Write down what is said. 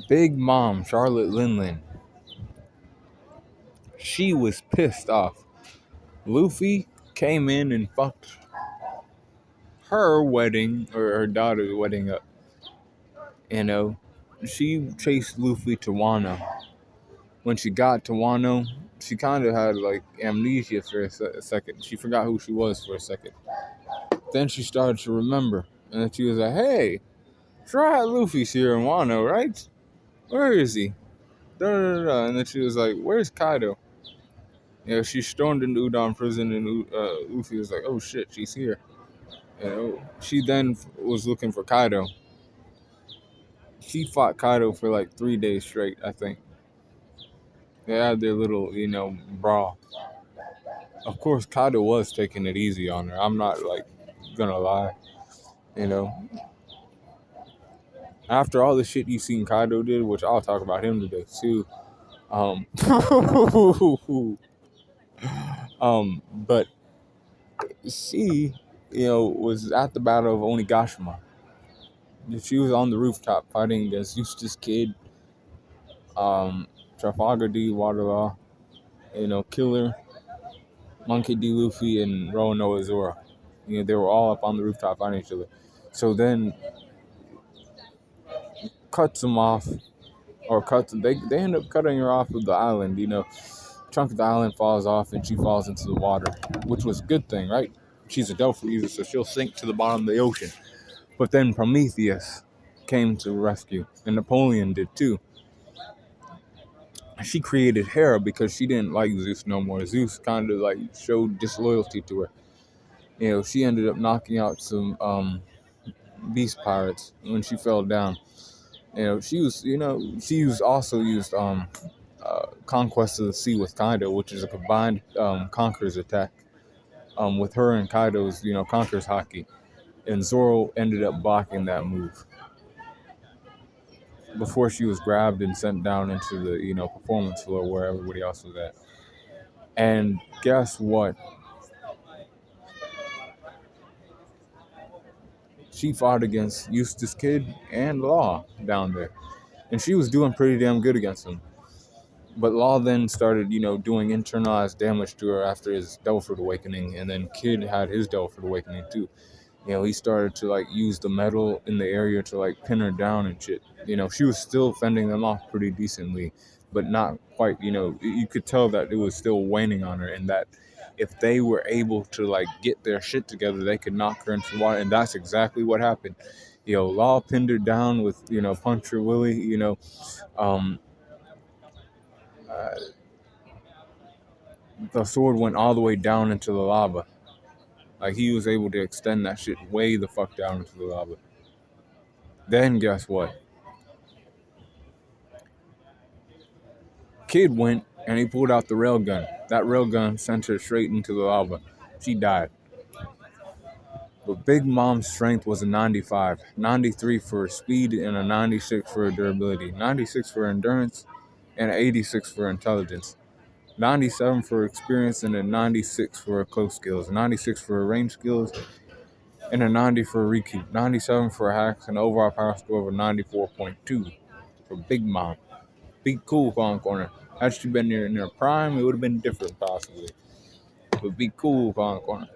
Big Mom, Charlotte Linlin, she was pissed off. Luffy came in and fucked her wedding, or her daughter's wedding up. You know, she chased Luffy to Wano. When she got to Wano, she kind of had like amnesia for a second. She forgot who she was for a second. Then she started to remember, and then she was like, "Hey, try Luffy's here in Wano, right? Where is he?" Da, da, da, da. And then she was like, "Where's Kaido?" She stormed into Udon prison, and Luffy was like, "Oh shit, she's here." She then was looking for Kaido. She fought Kaido for like 3 days straight, I think. They had their little, brawl. Of course, Kaido was taking it easy on her. I'm not like gonna lie. You know, after all the shit you seen Kaido did, which I'll talk about him today too. Um, but she, was at the Battle of Onigashima. She was on the rooftop fighting against Eustace Kid, Trafalgar D, Waterlaw, Killer, Monkey D. Luffy, and Roanoa Zora. They were all up on the rooftop fighting each other. So then cuts them off, or they end up cutting her off of the island. Chunk of the island falls off and she falls into the water, which was a good thing, right? She's a Delphi user, so she'll sink to the bottom of the ocean. But then Prometheus came to rescue, and Napoleon did too. She created Hera because she didn't like Zeus no more. Zeus kind of like showed disloyalty to her. She ended up knocking out some beast pirates when she fell down. She also used Conquest of the Sea with Kaido, which is a combined Conqueror's attack. With her and Kaido's, Conqueror's Haki. And Zoro ended up blocking that move before she was grabbed and sent down into the, performance floor where everybody else was at. And guess what? She fought against Eustace Kid and Law down there. And she was doing pretty damn good against him. But Law then started, doing internalized damage to her after his Delphoid Awakening, and then Kid had his Delphoid Awakening too. He started to like use the metal in the area to like pin her down and shit. She was still fending them off pretty decently, but not quite. You could tell that it was still waning on her, and that if they were able to like get their shit together, they could knock her into the water, and that's exactly what happened. Law pinned her down with Puncher Willie. The sword went all the way down into the lava. Like, he was able to extend that shit way the fuck down into the lava. Then guess what? Kid went and he pulled out the railgun. That railgun sent her straight into the lava. She died. But Big Mom's strength was a 95. 93 for her speed and a 96 for her durability. 96 for her endurance and an 86 for her intelligence. 97 for her experience and a 96 for her close skills. 96 for her range skills and a 90 for a recoup. 97 for a hacks and an overall power score of a 94.2 for Big Mom. Be cool, Fallen Corner. Had she been in her prime, it would have been different, possibly. But be cool, Fallen Corner.